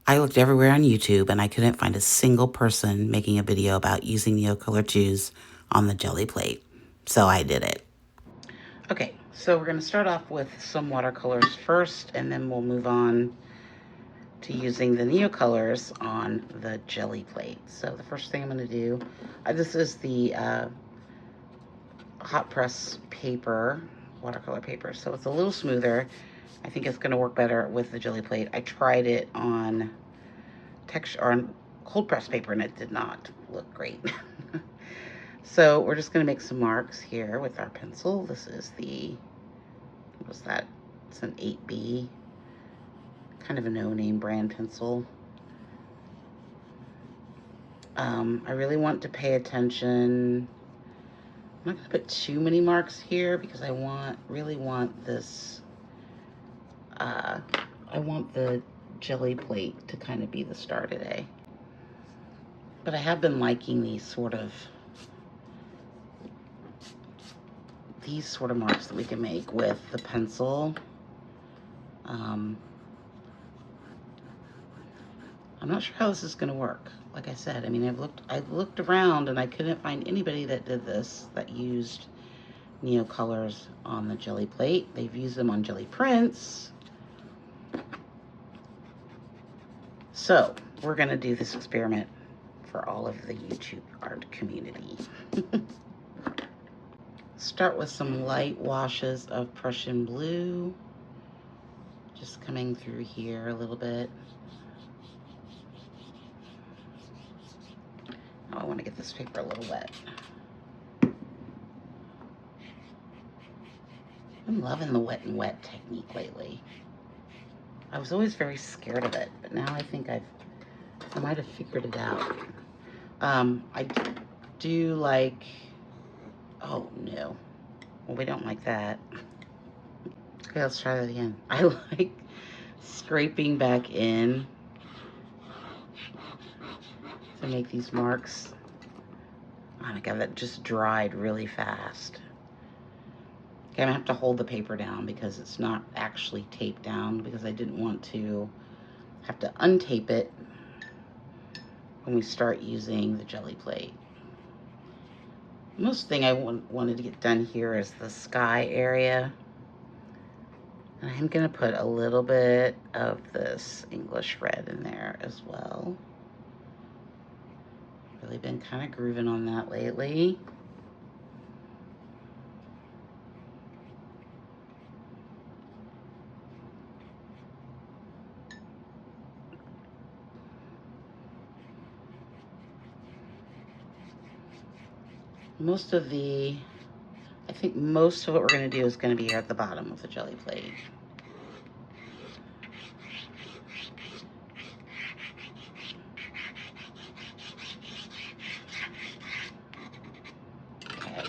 I looked everywhere on YouTube and I couldn't find a single person making a video about using Neocolor IIs on the Gelli plate. So I did it. Okay, so we're going to start off with some watercolors first, and then we'll move on to using the Neocolors on the Gelli plate. So the first thing I'm going to do, this is the hot press paper, watercolor paper, so it's a little smoother. I think it's going to work better with the Gelli plate. I tried it on texture or on cold press paper and it did not look great. So we're just going to make some marks here with our pencil. This is the, what was that? It's an 8B, kind of a no-name brand pencil. I really want to pay attention. I'm not going to put too many marks here because I really want this, I want the Gelli plate to kind of be the star today. But I have been liking these sort of marks that we can make with the pencil. I'm not sure how this is going to work. Like I said, I mean, I've looked around and I couldn't find anybody that did this, that used Neocolors on the Gelli plate. They've used them on Gelli prints. So we're going to do this experiment for all of the YouTube art community. Start with some light washes of Prussian blue, just coming through here a little bit. Oh, I want to get this paper a little wet. I'm loving the wet and wet technique lately. I was always very scared of it, but now I think I might have figured it out. I do like, oh no, well, we don't like that. Okay, let's try that again. I like scraping back in to make these marks. Oh my God, that just dried really fast. Okay, I'm gonna have to hold the paper down because it's not actually taped down, because I didn't want to have to untape it when we start using the Gelli plate. Most thing I wanted to get done here is the sky area. And I'm gonna put a little bit of this English red in there as well. Really been kind of grooving on that lately. I think most of what we're gonna do is gonna be here at the bottom of the Gelli plate. Okay.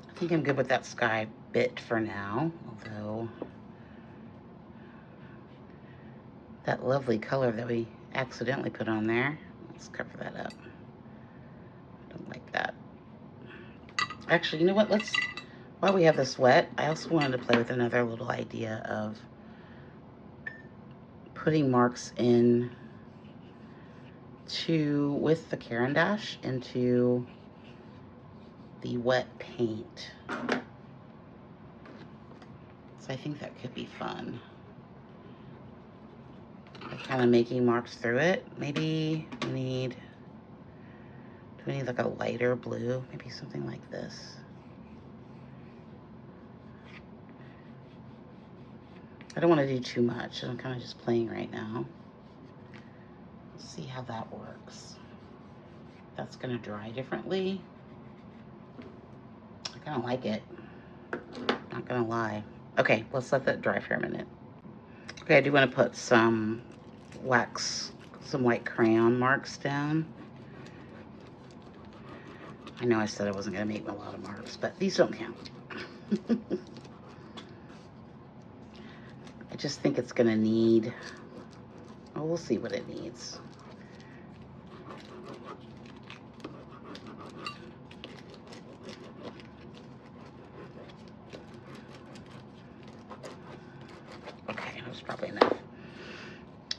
I think I'm good with that sky bit for now, although that lovely color that we accidentally put on there, let's cover that up. I don't like that. Actually, you know what, while we have this wet, I also wanted to play with another little idea of putting marks in with the Caran d'Ache into the wet paint. So I think that could be fun. Kind of making marks through it. Maybe do we need like a lighter blue? Maybe something like this. I don't want to do too much. I'm kind of just playing right now. Let's see how that works. That's going to dry differently. I kind of like it. Not going to lie. Okay, let's let that dry for a minute. Okay, I do want to put some white crayon marks down. I know I said I wasn't going to make a lot of marks, but these don't count. I just think it's going to need, oh, we'll see what it needs. Okay, probably enough.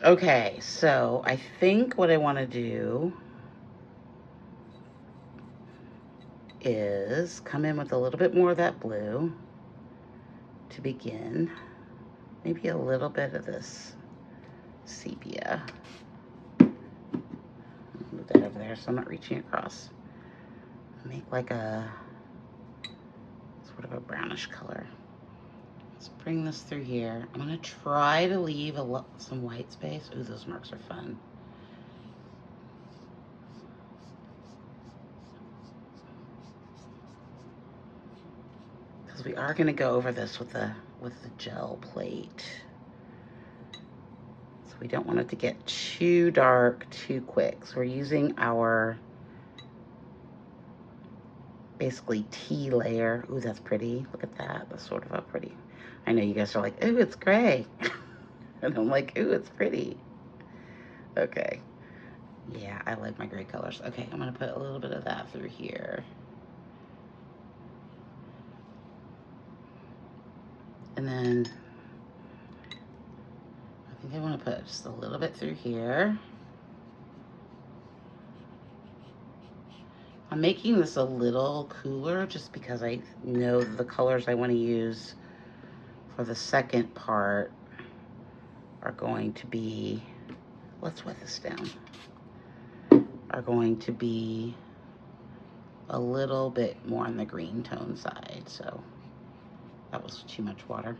Okay, so I think what I want to do is come in with a little bit more of that blue to begin. Maybe a little bit of this sepia. Move that over there so I'm not reaching across. Make like a sort of a brownish color. Let's bring this through here. I'm gonna try to leave some white space. Ooh, those marks are fun. Because we are gonna go over this with the gel plate. So we don't want it to get too dark too quick. So we're using our basically tea layer. Ooh, that's pretty. Look at that. That's sort of a pretty. I know you guys are like, ooh, it's gray. And I'm like, ooh, it's pretty. Okay. Yeah, I like my gray colors. Okay, I'm gonna put a little bit of that through here. And then I think I want to put just a little bit through here. I'm making this a little cooler just because I know the colors I want to use for the second part are going to be, let's wet this down, are going to be a little bit more on the green tone side. So that was too much water.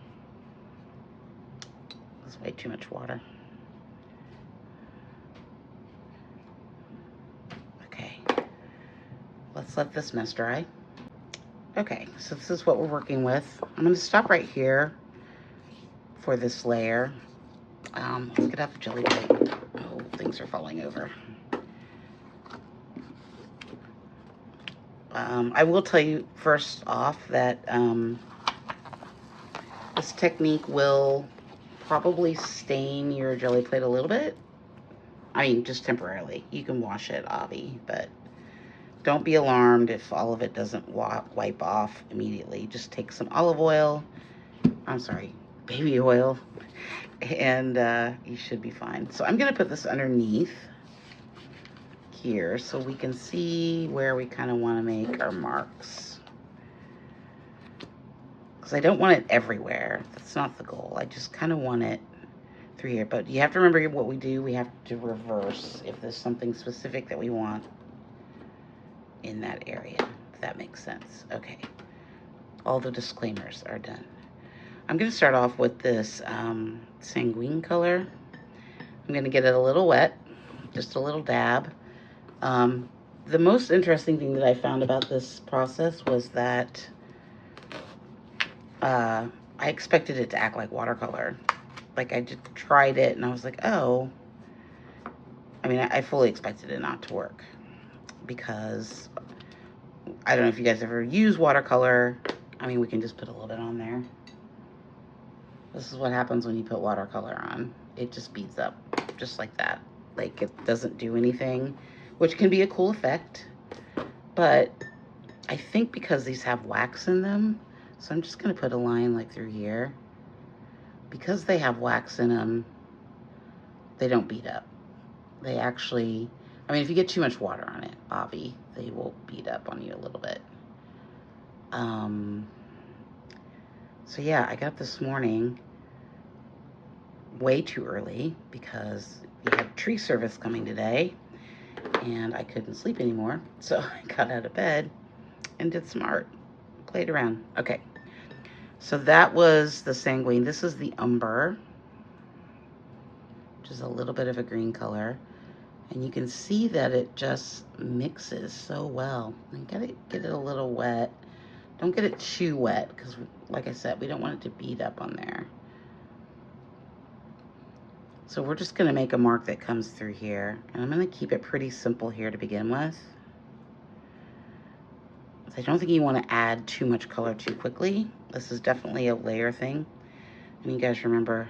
That's way too much water. Okay, let's let this mess dry. Okay, so this is what we're working with. I'm gonna stop right here for this layer. Let's get out the jelly plate. Oh, things are falling over. I will tell you first off that this technique will probably stain your jelly plate a little bit. I mean, just temporarily. You can wash it, obvi, but don't be alarmed if all of it doesn't wipe off immediately. Just take some olive oil, I'm sorry, baby oil, and you should be fine. So I'm gonna put this underneath here so we can see where we kind of want to make our marks. Because I don't want it everywhere. That's not the goal. I just kind of want it through here. But you have to remember what we do. We have to reverse if there's something specific that we want in that area, if that makes sense. Okay. All the disclaimers are done. I'm going to start off with this sanguine color. I'm going to get it a little wet, just a little dab. The most interesting thing that I found about this process was that I expected it to act like watercolor. Like I just tried it and I was like, oh, I mean, I fully expected it not to work because I don't know if you guys ever use watercolor. I mean, we can just put a little bit on there. This is what happens when you put watercolor on. It just speeds up just like that. Like it doesn't do anything, which can be a cool effect. But I think because these have wax in them, so I'm just gonna put a line like through here. Because they have wax in them, they don't bead up. They actually, I mean, if you get too much water on it, obvi, they will bead up on you a little bit. So yeah, I got this morning way too early because we had tree service coming today and I couldn't sleep anymore. So I got out of bed and did some art, played around. Okay, so that was the sanguine. This is the umber, which is a little bit of a green color. And you can see that it just mixes so well. And get it a little wet. Don't get it too wet because, like I said, we don't want it to bead up on there. So we're just gonna make a mark that comes through here. And I'm gonna keep it pretty simple here to begin with. I don't think you wanna add too much color too quickly. This is definitely a layer thing. And you guys remember,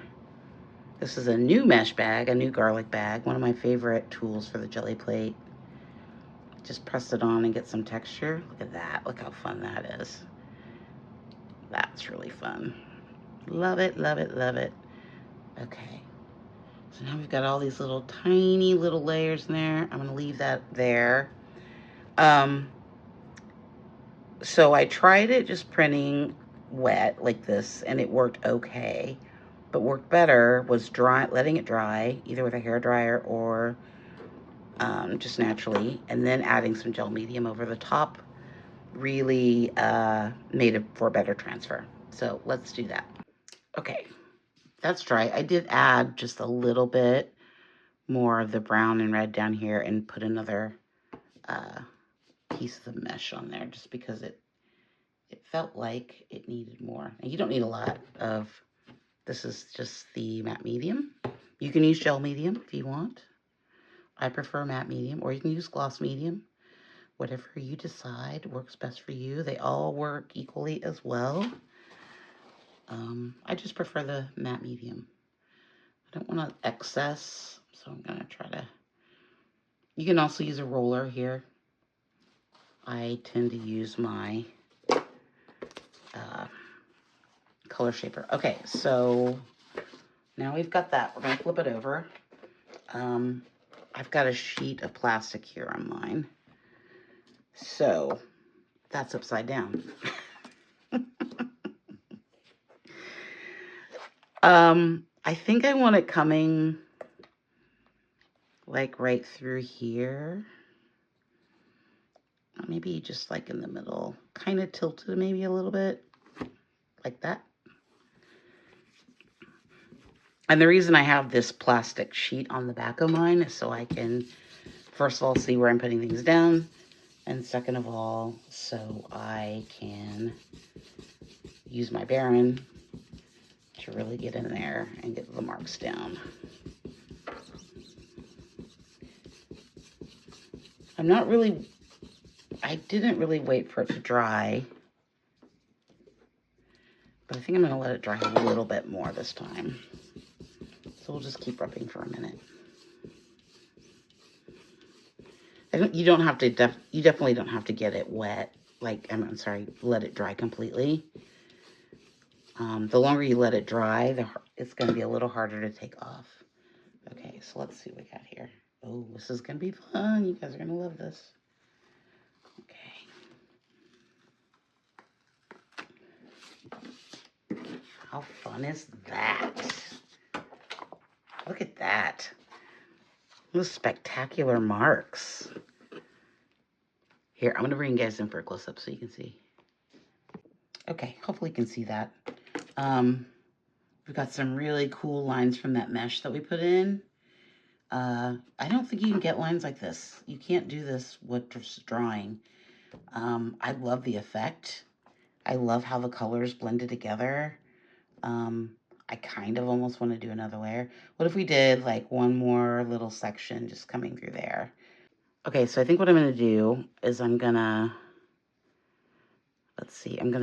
this is a new mesh bag, a new garlic bag, one of my favorite tools for the jelly plate. Just press it on and get some texture. Look at that, look how fun that is. That's really fun. Love it, love it, love it. Okay, so now we've got all these little tiny little layers in there. I'm gonna leave that there. So I tried it just printing wet like this, and it worked okay. But worked better was letting it dry, either with a hair dryer or just naturally, and then adding some gel medium over the top really made it for a better transfer. So let's do that. Okay, that's dry. I did add just a little bit more of the brown and red down here and put another piece of the mesh on there just because it felt like it needed more. And you don't need a lot of, this is just the matte medium. You can use gel medium if you want. I prefer matte medium, or you can use gloss medium. Whatever you decide works best for you. They all work equally as well. I just prefer the matte medium. I don't want to excess, so I'm going to try to... You can also use a roller here. I tend to use my color shaper. Okay, so now we've got that. We're going to flip it over. I've got a sheet of plastic here on mine. So that's upside down. I think I want it coming like right through here. Maybe just like in the middle, kind of tilted maybe a little bit, like that. And the reason I have this plastic sheet on the back of mine is so I can, first of all, see where I'm putting things down, and second of all, so I can use my Baron to really get in there and get the marks down. I didn't really wait for it to dry, but I think I'm going to let it dry a little bit more this time. So we'll just keep rubbing for a minute. You don't have to, you definitely don't have to get it wet. Like, I'm sorry, let it dry completely. The longer you let it dry, it's going to be a little harder to take off. Okay, so let's see what we got here. Oh, this is going to be fun. You guys are going to love this. Okay. How fun is that? Look at that. Those spectacular marks. Here, I'm going to bring you guys in for a close-up so you can see. Okay, hopefully you can see that. We've got some really cool lines from that mesh that we put in. I don't think you can get lines like this. You can't do this with just drawing. I love the effect. I love how the colors blended together. I kind of almost want to do another layer. What if we did like one more little section just coming through there? Okay, so I think what I'm going to do is I'm going to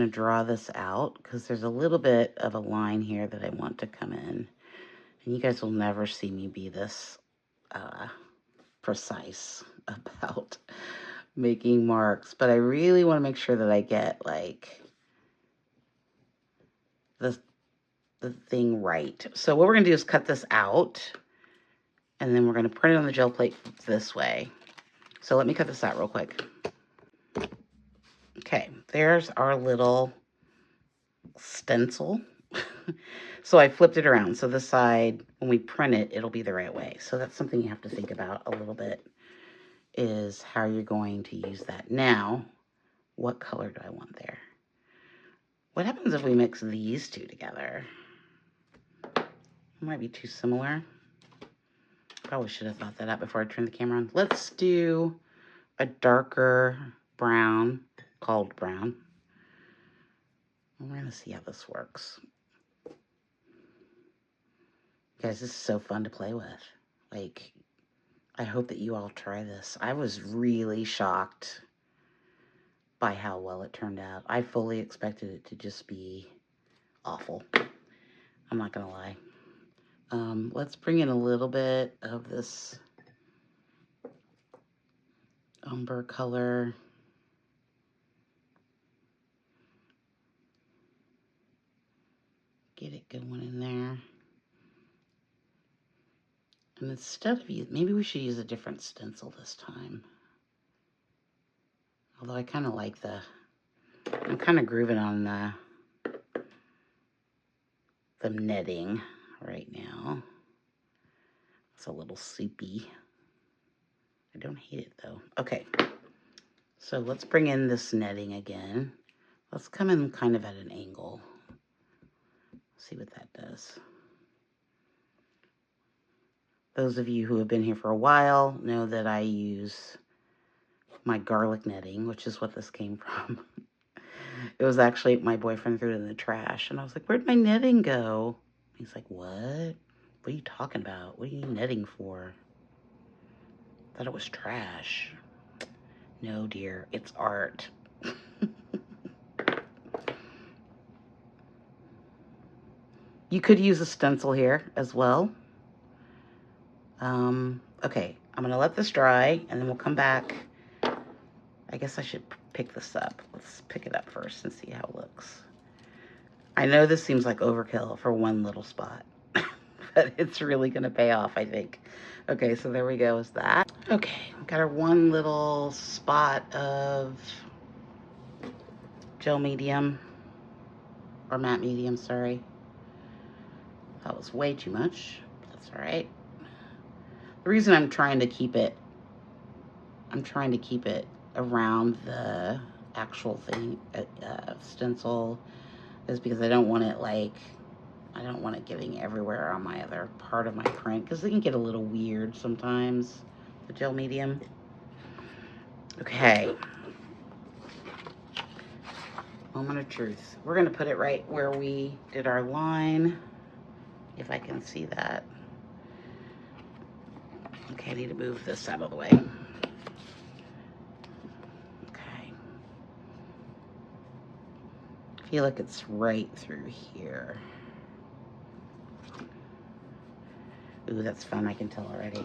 draw this out because there's a little bit of a line here that I want to come in. And you guys will never see me be this precise about making marks, but I really want to make sure that I get like the thing right. So what we're going to do is cut this out, and then we're going to print it on the gel plate this way. So let me cut this out real quick. Okay, there's our little stencil. So I flipped it around. So this side, when we print it, it'll be the right way. So that's something you have to think about a little bit, is how you're going to use that. Now, what color do I want there? What happens if we mix these two together? It might be too similar. Probably should have thought that out before I turned the camera on. Let's do a darker brown, called brown. We're going to see how this works. Guys, this is so fun to play with. Like, I hope that you all try this. I was really shocked by how well it turned out. I fully expected it to just be awful. I'm not going to lie. Let's bring in a little bit of this umber color. Get it going in there. And instead of maybe we should use a different stencil this time. Although I kind of like I'm kind of grooving on the netting right now. It's a little soupy. I don't hate it though. Okay, so let's bring in this netting again. Let's come in kind of at an angle. See what that does. Those of you who have been here for a while know that I use my garlic netting, which is what this came from. It was actually my boyfriend threw it in the trash, and I was like, where'd my netting go? He's like, what? What are you talking about? What are you netting for? Thought it was trash. No, dear, it's art. You could use a stencil here as well. Okay, I'm gonna let this dry, and then we'll come back. I guess I should pick this up. Let's pick it up first and see how it looks. I know this seems like overkill for one little spot, but it's really gonna pay off, I think. Okay, so there we go, is that. Okay, we've got our one little spot of gel medium, or matte medium, sorry. That was way too much. That's all right. The reason I'm trying to keep it around the actual thing, stencil, is because I don't want it getting everywhere on my other part of my print, because it can get a little weird sometimes, the gel medium. Okay. Moment of truth. We're gonna put it right where we did our line, if I can see that. Okay, I need to move this out of the way. Okay. I feel like it's right through here. Ooh, that's fun, I can tell already.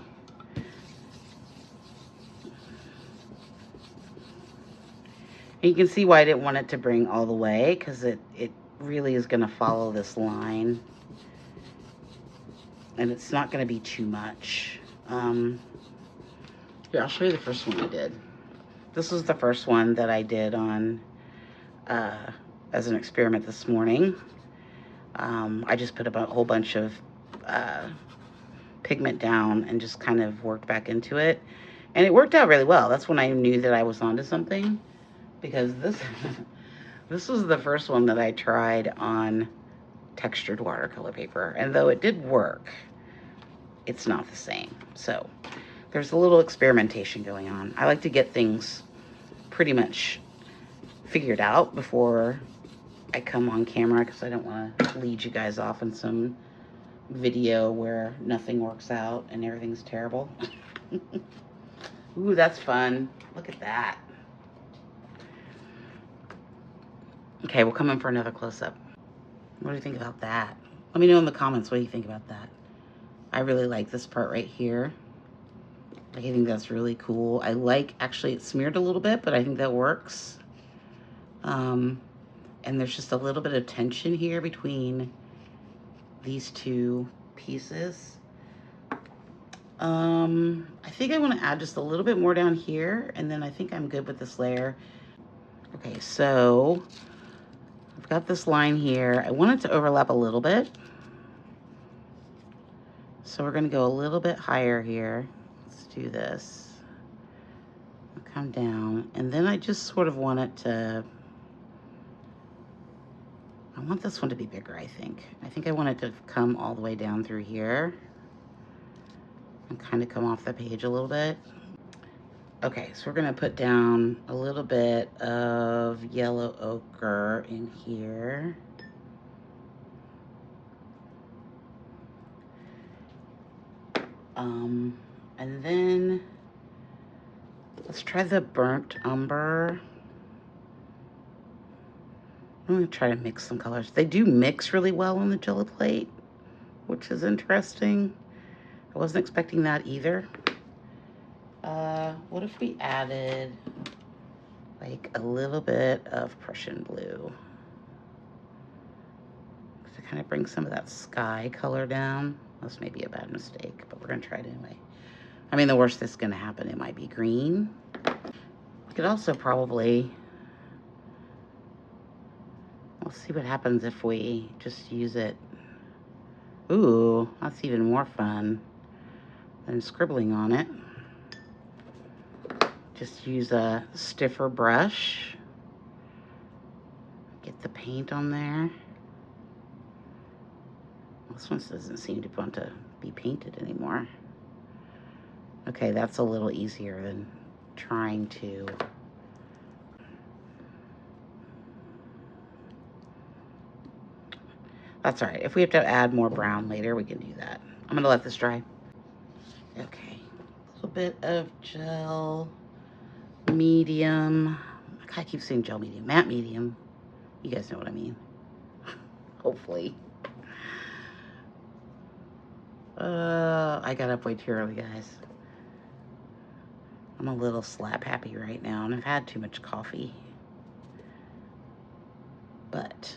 And you can see why I didn't want it to bring all the way, because it really is gonna follow this line. And it's not gonna be too much. Here, I'll show you the first one I did. This was the first one that I did on, as an experiment this morning. I just put a whole bunch of pigment down and just kind of worked back into it. And it worked out really well. That's when I knew that I was onto something, because this was the first one that I tried on textured watercolor paper. And though it did work, it's not the same. So there's a little experimentation going on. I like to get things pretty much figured out before I come on camera, because I don't want to lead you guys off in some video where nothing works out and everything's terrible. Ooh, that's fun. Look at that. Okay, we'll come in for another close-up. What do you think about that? Let me know in the comments what you think about that. I really like this part right here. I think that's really cool. I like, actually it smeared a little bit, but I think that works. And there's just a little bit of tension here between these two pieces. I think I want to add just a little bit more down here, and then I think I'm good with this layer. Okay, so I've got this line here. I want it to overlap a little bit. So we're gonna go a little bit higher here. Let's do this. I'll come down, and then I just sort of want it to, I want this one to be bigger, I think. I think I want it to come all the way down through here and kind of come off the page a little bit. Okay, so we're gonna put down a little bit of yellow ochre in here. And then let's try the burnt umber. I'm gonna try to mix some colors. They do mix really well on the Gelli plate, which is interesting. I wasn't expecting that either. What if we added like a little bit of Prussian blue to kind of bring some of that sky color down? This may be a bad mistake, but we're gonna try it anyway. I mean, the worst that's gonna happen, it might be green. We could also probably, we'll see what happens if we just use it. Ooh, that's even more fun than scribbling on it. Just use a stiffer brush. Get the paint on there. This one doesn't seem to want to be painted anymore. Okay, that's a little easier than trying to. That's all right. If we have to add more brown later, we can do that. I'm gonna let this dry. Okay, a little bit of gel medium. I keep saying gel medium, matte medium. You guys know what I mean. Hopefully. I got up way too early, guys. I'm a little slap happy right now, and I've had too much coffee. But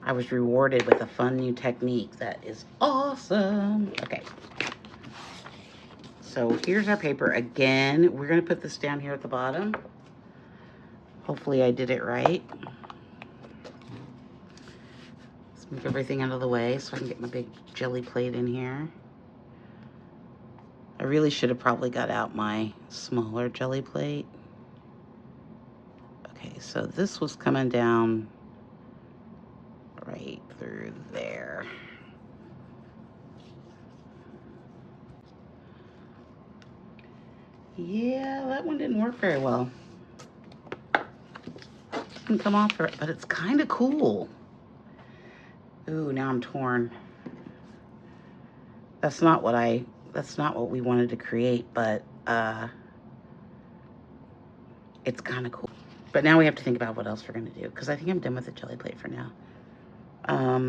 I was rewarded with a fun new technique that is awesome. Okay. So here's our paper again. We're gonna put this down here at the bottom. Hopefully I did it right. Let's move everything out of the way so I can get my big jelly plate in here. I really should have probably got out my smaller jelly plate. Okay, so this was coming down right through there. Yeah, that one didn't work very well. Didn't come off, but it's kind of cool. Ooh, now I'm torn. That's not what we wanted to create, but it's kind of cool. But now we have to think about what else we're gonna do, because I think I'm done with the jelly plate for now. Let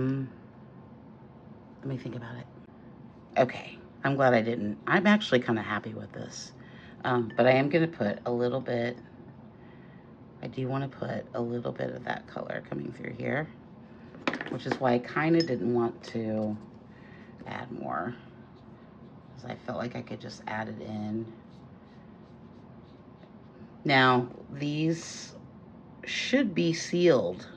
me think about it. Okay, I'm glad I didn't. I'm actually kind of happy with this. But I am gonna put a little bit, I do want to put a little bit of that color coming through here, which is why I kind of didn't want to add more, because I felt like I could just add it in. Now, these should be sealed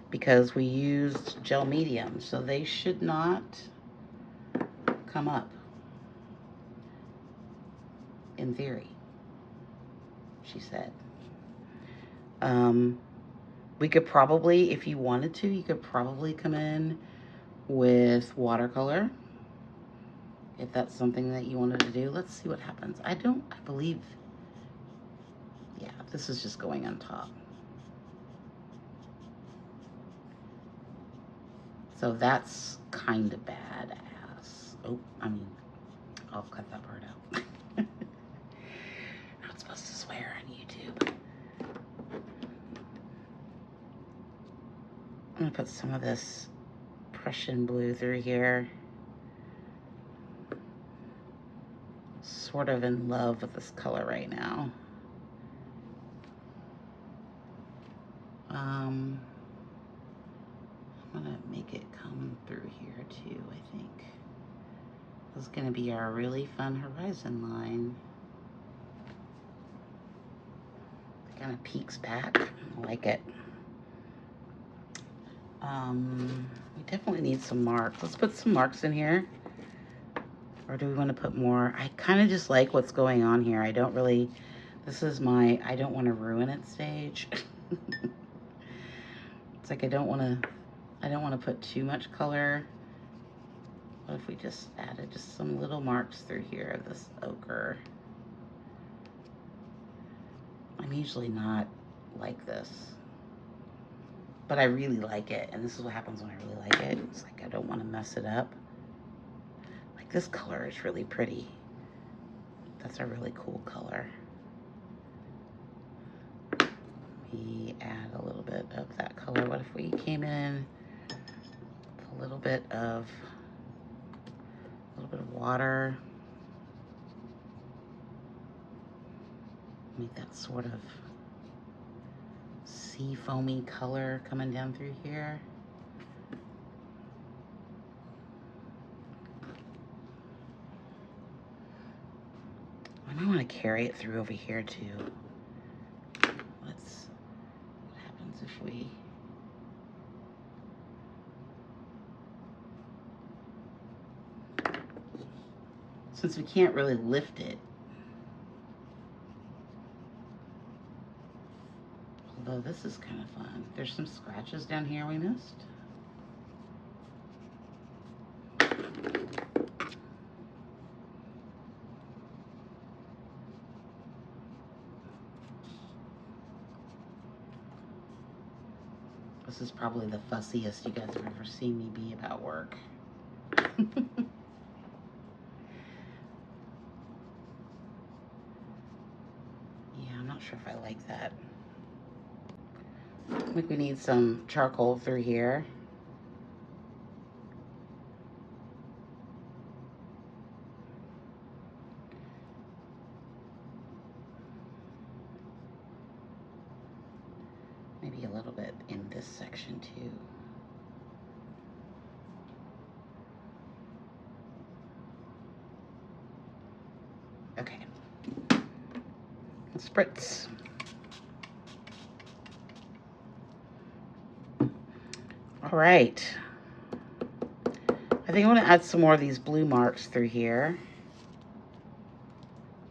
because we used gel medium, so they should not come up, in theory, she said. We could probably, if you wanted to, you could probably come in with watercolor, if that's something that you wanted to do. Let's see what happens. I believe, yeah, this is just going on top. So that's kind of badass. Oh, I mean, I'll cut that part out. Not supposed to swear on YouTube. I'm gonna put some of this Prussian blue through here. Sort of in love with this color right now. I'm gonna make it come through here too, I think. This is gonna be our really fun horizon line. It kind of peeks back. I like it. We definitely need some marks. Let's put some marks in here. Or do we want to put more? I kind of just like what's going on here. I don't really, this is my, I don't want to ruin it stage. It's like I don't want to put too much color. What if we just added just some little marks through here of this ochre? I'm usually not like this, but I really like it, and this is what happens when I really like it. It's like I don't want to mess it up. Like this color is really pretty. That's a really cool color. We add a little bit of that color. What if we came in with a little bit of water? Make that sort of sea foamy color coming down through here. I want to carry it through over here too. What happens if we... Since we can't really lift it, although this is kind of fun. There's some scratches down here we missed. This is probably the fussiest you guys have ever seen me be about work. Sure if I like that. I think we need some charcoal through here. Maybe a little bit in this section too. Okay. Spritz. All right. I think I want to add some more of these blue marks through here.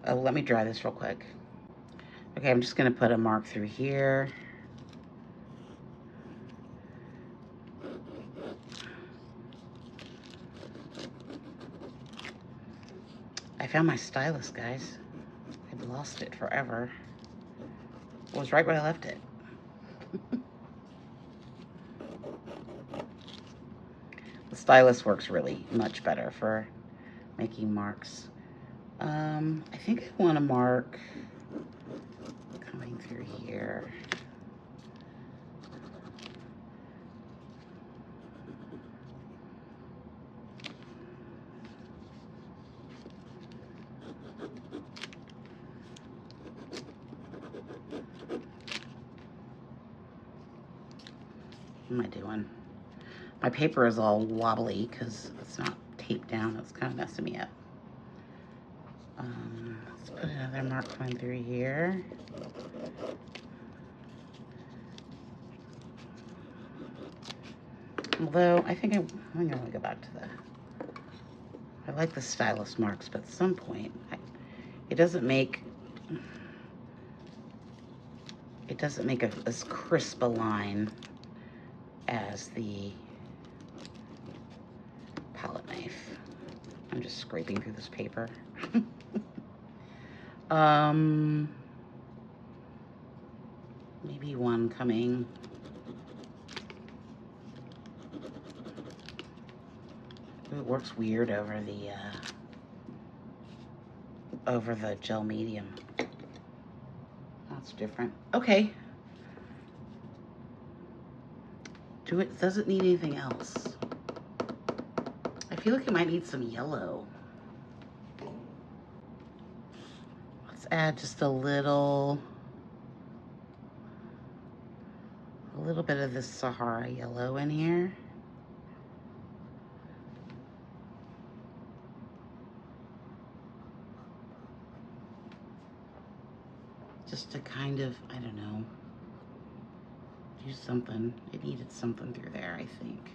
Oh, let me dry this real quick. Okay, I'm just going to put a mark through here. I found my stylus, guys. I'd lost it forever. It was right where I left it. The stylus works really much better for making marks. I think I want to mark coming through here. What am I doing? My paper is all wobbly because it's not taped down. It's kind of messing me up. Let's put another mark coming through here. Although I think I'm going to go back to I like the stylus marks, but at some point it doesn't make as crisp a line as the palette knife. I'm just scraping through this paper. Maybe one coming. It works weird over the gel medium. That's different. Okay. Does it need anything else? I feel like it might need some yellow. Let's add just a little bit of this Sahara yellow in here. Just to kind of, I don't know, do something. It needed something through there, I think.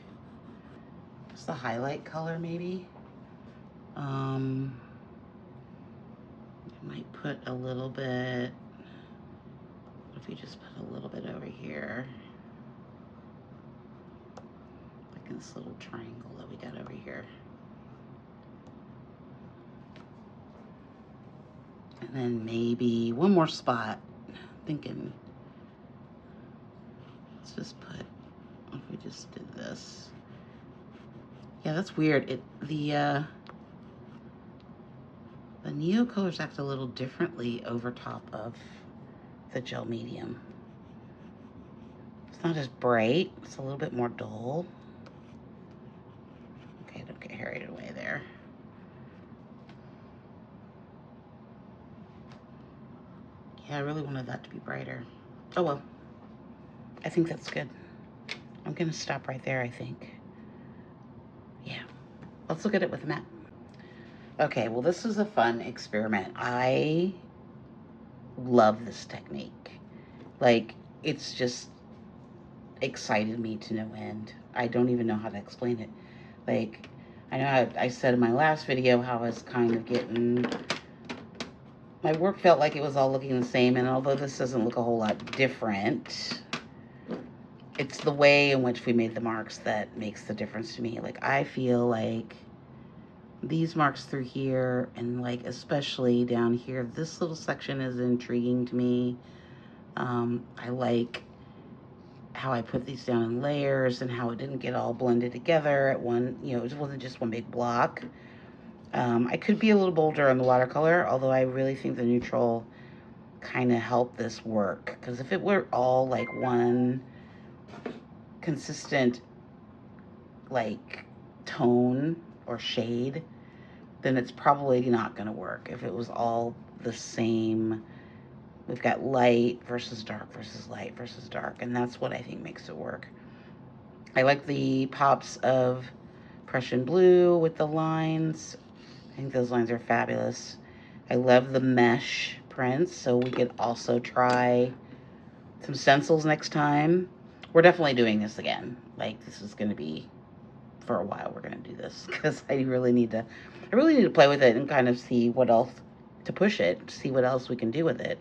Just the highlight color, maybe. I might put a little bit, if we just put a little bit over here, like in this little triangle that we got over here. And then maybe one more spot, thinking, let's just put, if we just did this. Yeah, that's weird. The Neocolors act a little differently over top of the gel medium. It's not as bright, it's a little bit more dull. Okay, don't get carried away there. Yeah, I really wanted that to be brighter. Oh well, I think that's good. I'm gonna stop right there, I think. Yeah, let's look at it with a map. Okay, well, this is a fun experiment. I love this technique. Like, it's just excited me to no end. I don't even know how to explain it. Like, I know I said in my last video how I was kind of getting, my work felt like it was all looking the same, and although this doesn't look a whole lot different, it's the way in which we made the marks that makes the difference to me. Like, I feel like these marks through here, and like especially down here, this little section is intriguing to me. I like how I put these down in layers and how it didn't get all blended together at one, you know, it wasn't just one big block. I could be a little bolder on the watercolor, although I really think the neutral kind of helped this work, because if it were all like one consistent like tone or shade, then it's probably not going to work. If it was all the same, we've got light versus dark versus light versus dark, and that's what I think makes it work. I like the pops of Prussian blue with the lines. I think those lines are fabulous. I love the mesh prints, so we could also try some stencils next time. We're definitely doing this again. Like, this is going to be, for a while we're going to do this, because I really need to play with it and kind of see what else to push it, see what else we can do with it.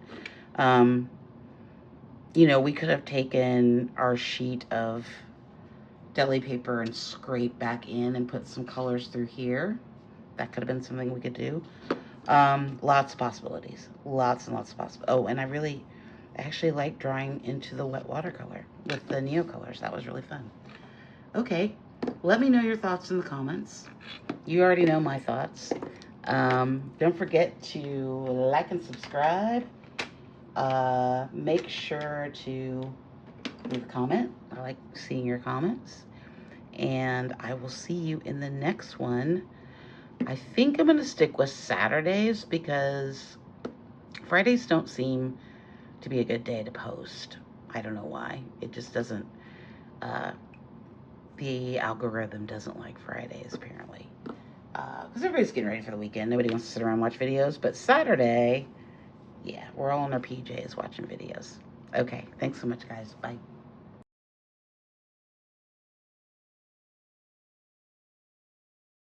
You know, we could have taken our sheet of deli paper and scraped back in and put some colors through here. That could have been something we could do. Lots of possibilities. Lots and lots of possibilities. Oh, and I actually like drawing into the wet watercolor with the Neocolors. That was really fun. Okay, let me know your thoughts in the comments. You already know my thoughts. Don't forget to like and subscribe. Make sure to leave a comment. I like seeing your comments. And I will see you in the next one. I think I'm going to stick with Saturdays because Fridays don't seem to be a good day to post. I don't know why. It just doesn't, the algorithm doesn't like Fridays apparently. Because everybody's getting ready for the weekend. Nobody wants to sit around and watch videos. But Saturday, yeah, we're all in our PJs watching videos. Okay, thanks so much, guys. Bye.